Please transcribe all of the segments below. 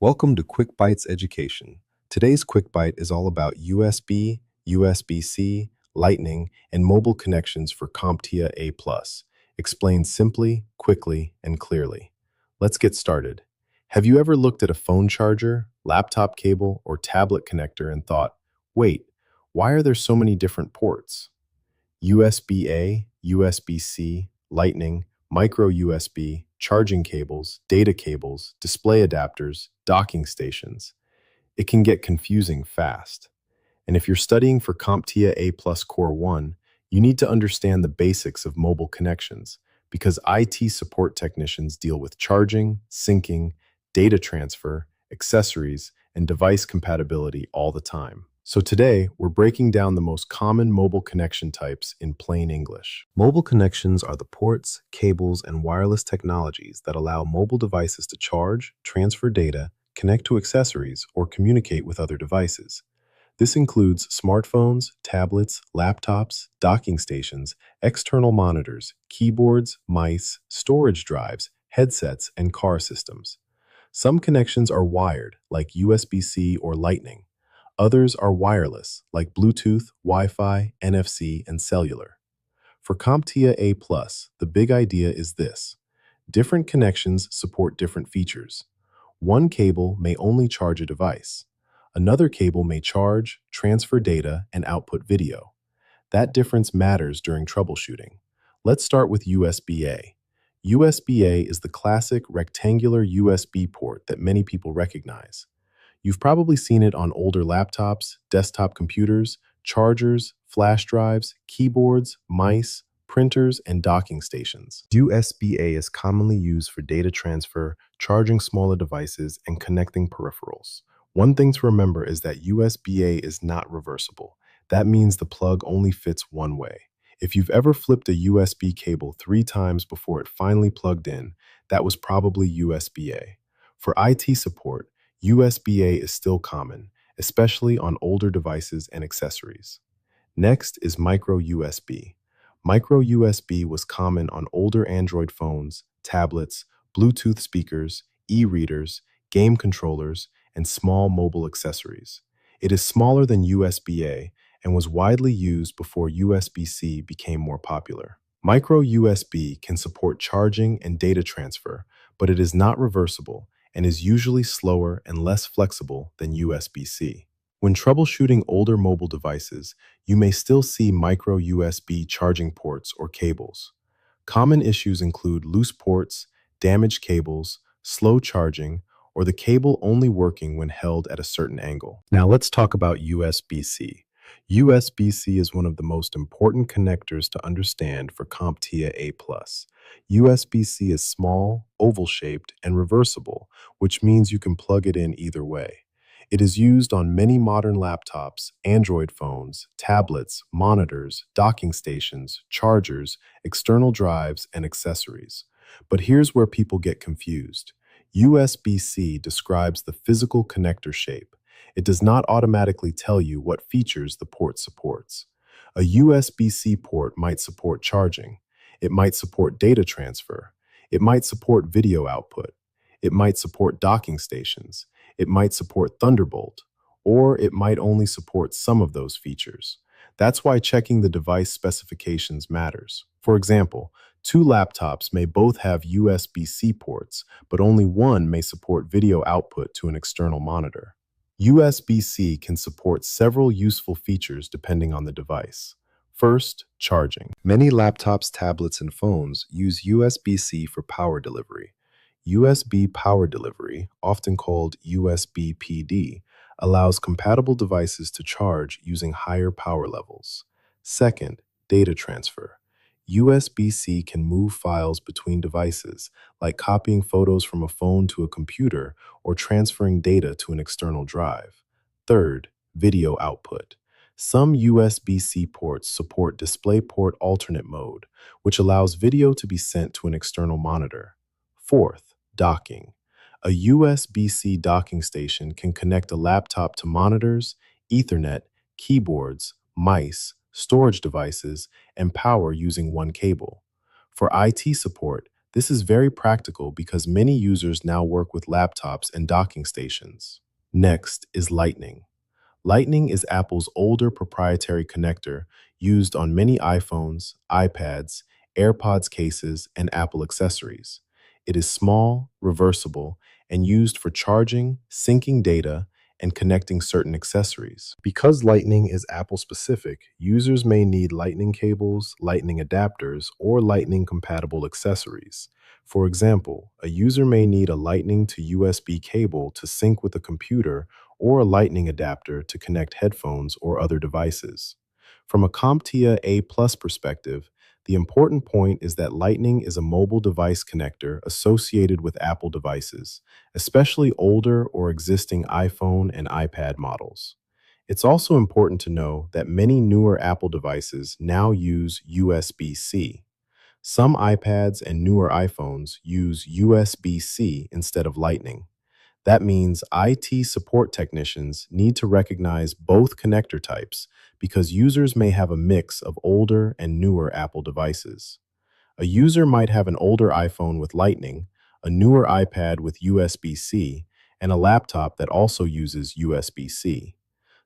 Welcome to QuickByte's Education. Today's QuickByte is all about USB, USB-C, Lightning, and mobile connections for CompTIA A+. Explained simply, quickly, and clearly. Let's get started. Have you ever looked at a phone charger, laptop cable, or tablet connector and thought, wait, why are there so many different ports? USB-A, USB-C, Lightning, micro USB, charging cables, data cables, display adapters, docking stations. It can get confusing fast. And if you're studying for CompTIA A Plus Core 1, you need to understand the basics of mobile connections because IT support technicians deal with charging, syncing, data transfer, accessories, and device compatibility all the time. So today, we're breaking down the most common mobile connection types in plain English. Mobile connections are the ports, cables, and wireless technologies that allow mobile devices to charge, transfer data, connect to accessories, or communicate with other devices. This includes smartphones, tablets, laptops, docking stations, external monitors, keyboards, mice, storage drives, headsets, and car systems. Some connections are wired, like USB-C or Lightning. Others are wireless, like Bluetooth, Wi-Fi, NFC, and cellular. For CompTIA A+, the big idea is this. Different connections support different features. One cable may only charge a device. Another cable may charge, transfer data, and output video. That difference matters during troubleshooting. Let's start with USB-A. USB-A is the classic rectangular USB port that many people recognize. You've probably seen it on older laptops, desktop computers, chargers, flash drives, keyboards, mice, printers, and docking stations. USB-A is commonly used for data transfer, charging smaller devices, and connecting peripherals. One thing to remember is that USB-A is not reversible. That means the plug only fits one way. If you've ever flipped a USB cable 3 times before it finally plugged in, that was probably USB-A. For IT support, USB-A is still common, especially on older devices and accessories. Next is micro USB. Micro USB was common on older Android phones, tablets, Bluetooth speakers, e-readers, game controllers, and small mobile accessories. It is smaller than USB-A and was widely used before USB-C became more popular. Micro USB can support charging and data transfer, but it is not reversible and is usually slower and less flexible than USB-C. When troubleshooting older mobile devices, you may still see micro USB charging ports or cables. Common issues include loose ports, damaged cables, slow charging, or the cable only working when held at a certain angle. Now let's talk about USB-C. USB-C is one of the most important connectors to understand for CompTIA A+. USB-C is small, oval-shaped, and reversible, which means you can plug it in either way. It is used on many modern laptops, Android phones, tablets, monitors, docking stations, chargers, external drives, and accessories. But here's where people get confused. USB-C describes the physical connector shape. It does not automatically tell you what features the port supports. A USB-C port might support charging. It might support data transfer. It might support video output. It might support docking stations. It might support Thunderbolt. Or it might only support some of those features. That's why checking the device specifications matters. For example, 2 laptops may both have USB-C ports, but only one may support video output to an external monitor. USB-C can support several useful features depending on the device. First, charging. Many laptops, tablets, and phones use USB-C for power delivery. USB power delivery, often called USB PD, allows compatible devices to charge using higher power levels. Second, data transfer. USB-C can move files between devices, like copying photos from a phone to a computer or transferring data to an external drive. Third, video output. Some USB-C ports support DisplayPort alternate mode, which allows video to be sent to an external monitor. Fourth, docking. A USB-C docking station can connect a laptop to monitors, Ethernet, keyboards, mice, storage devices, and power using one cable. For IT support, This is very practical because many users now work with laptops and docking stations. Next is Lightning. Lightning is Apple's older proprietary connector used on many iPhones, iPads, AirPods cases, and Apple accessories. It is small, reversible, and used for charging, syncing data, and connecting certain accessories. Because Lightning is Apple specific, users may need Lightning cables, Lightning adapters, or Lightning compatible accessories. For example, a user may need a Lightning to USB cable to sync with a computer or a Lightning adapter to connect headphones or other devices. From a CompTIA A Plus perspective, the important point is that Lightning is a mobile device connector associated with Apple devices, especially older or existing iPhone and iPad models. It's also important to know that many newer Apple devices now use USB-C. Some iPads and newer iPhones use USB-C instead of Lightning. That means IT support technicians need to recognize both connector types because users may have a mix of older and newer Apple devices. A user might have an older iPhone with Lightning, a newer iPad with USB-C, and a laptop that also uses USB-C.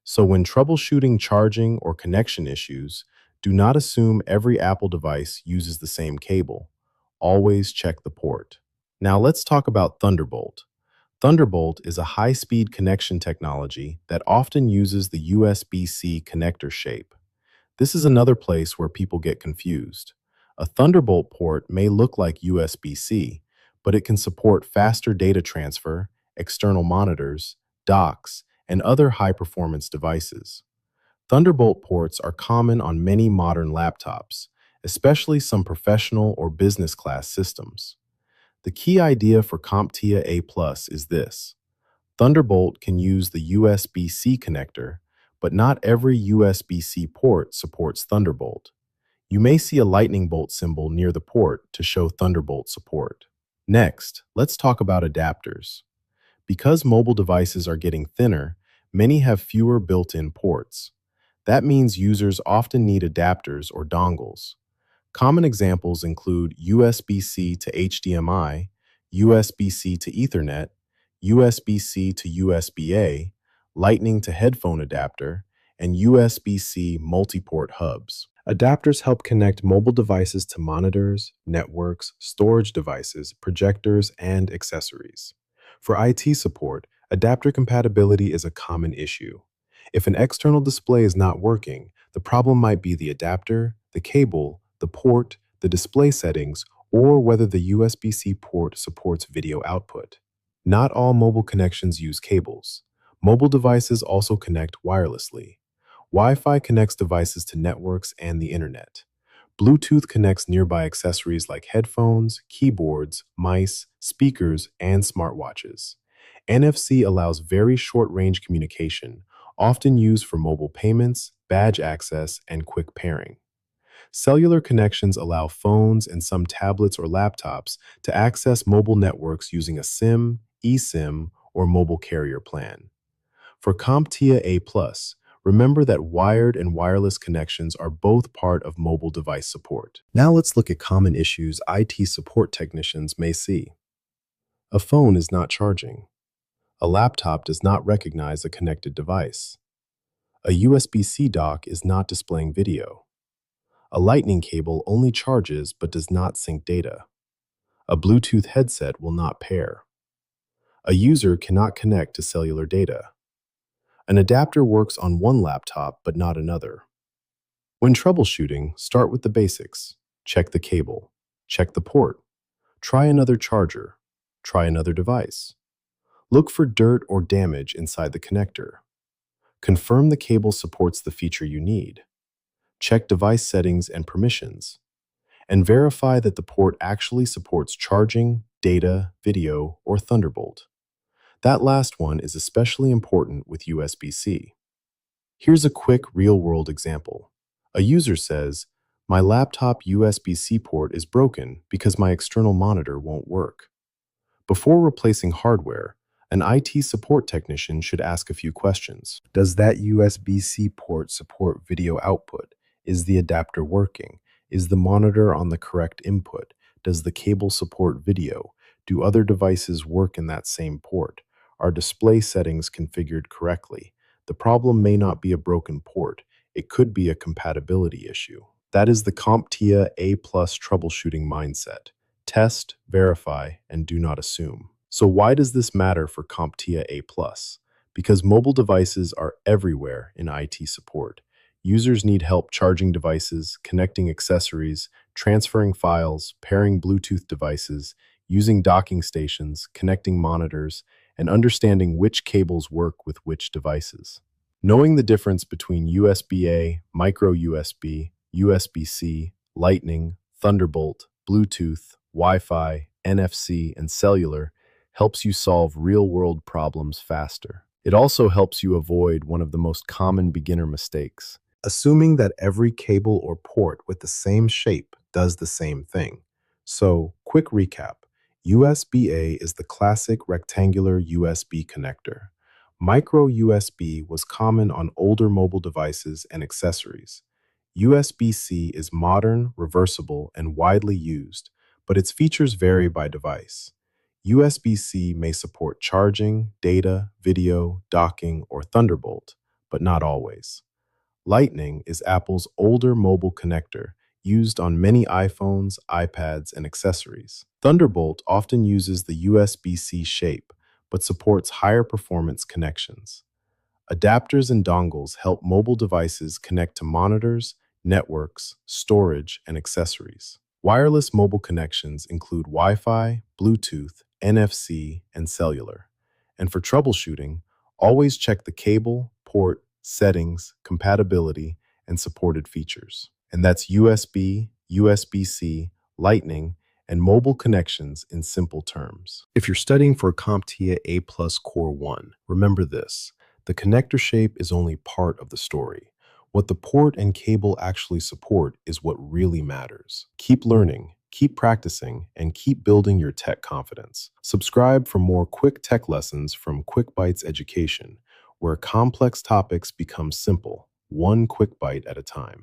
So when troubleshooting charging or connection issues, do not assume every Apple device uses the same cable. Always check the port. Now let's talk about Thunderbolt. Thunderbolt is a high-speed connection technology that often uses the USB-C connector shape. This is another place where people get confused. A Thunderbolt port may look like USB-C, but it can support faster data transfer, external monitors, docks, and other high-performance devices. Thunderbolt ports are common on many modern laptops, especially some professional or business class systems. The key idea for CompTIA A Plus is this. Thunderbolt can use the USB-C connector, but not every USB-C port supports Thunderbolt. You may see a lightning bolt symbol near the port to show Thunderbolt support. Next, let's talk about adapters. Because mobile devices are getting thinner, many have fewer built-in ports. That means users often need adapters or dongles. Common examples include USB-C to HDMI, USB-C to Ethernet, USB-C to USB-A, Lightning to headphone adapter, and USB-C multi-port hubs. Adapters help connect mobile devices to monitors, networks, storage devices, projectors, and accessories. For IT support, adapter compatibility is a common issue. If an external display is not working, the problem might be the adapter, the cable, the port, the display settings, or whether the USB-C port supports video output. Not all mobile connections use cables. Mobile devices also connect wirelessly. Wi-Fi connects devices to networks and the internet. Bluetooth connects nearby accessories like headphones, keyboards, mice, speakers, and smartwatches. NFC allows very short-range communication, often used for mobile payments, badge access, and quick pairing. Cellular connections allow phones and some tablets or laptops to access mobile networks using a SIM, eSIM, or mobile carrier plan. For CompTIA A+, remember that wired and wireless connections are both part of mobile device support. Now let's look at common issues IT support technicians may see. A phone is not charging. A laptop does not recognize a connected device. A USB-C dock is not displaying video. A Lightning cable only charges but does not sync data. A Bluetooth headset will not pair. A user cannot connect to cellular data. An adapter works on one laptop but not another. When troubleshooting, start with the basics. Check the cable. Check the port. Try another charger. Try another device. Look for dirt or damage inside the connector. Confirm the cable supports the feature you need. Check device settings and permissions. And verify that the port actually supports charging, data, video, or Thunderbolt. That last one is especially important with USB-C. Here's a quick real-world example. A user says, "My laptop USB-C port is broken because my external monitor won't work." Before replacing hardware, an IT support technician should ask a few questions. Does that USB-C port support video output? Is the adapter working? Is the monitor on the correct input? Does the cable support video? Do other devices work in that same port? Are display settings configured correctly? The problem may not be a broken port. It could be a compatibility issue. That is the CompTIA A+ troubleshooting mindset. Test, verify, and do not assume. So why does this matter for CompTIA A+? Because mobile devices are everywhere in IT support. Users need help charging devices, connecting accessories, transferring files, pairing Bluetooth devices, using docking stations, connecting monitors, and understanding which cables work with which devices. Knowing the difference between USB-A, micro USB, USB-C, Lightning, Thunderbolt, Bluetooth, Wi-Fi, NFC, and cellular helps you solve real-world problems faster. It also helps you avoid one of the most common beginner mistakes: assuming that every cable or port with the same shape does the same thing. So, quick recap. USB-A is the classic rectangular USB connector. Micro USB was common on older mobile devices and accessories. USB-C is modern, reversible, and widely used, but its features vary by device. USB-C may support charging, data, video, docking, or Thunderbolt, but not always. Lightning is Apple's older mobile connector, used on many iPhones, iPads, and accessories. Thunderbolt often uses the USB-C shape, but supports higher performance connections. Adapters and dongles help mobile devices connect to monitors, networks, storage, and accessories. Wireless mobile connections include Wi-Fi, Bluetooth, NFC, and cellular. And for troubleshooting, always check the cable, port, settings, compatibility, and supported features. And that's USB, USB-C, Lightning, and mobile connections in simple terms. If you're studying for CompTIA A+ Core 1, remember this: the connector shape is only part of the story. What the port and cable actually support is what really matters. Keep learning, keep practicing, and keep building your tech confidence. Subscribe for more quick tech lessons from QuickByte's Education, where complex topics become simple, one quick bite at a time.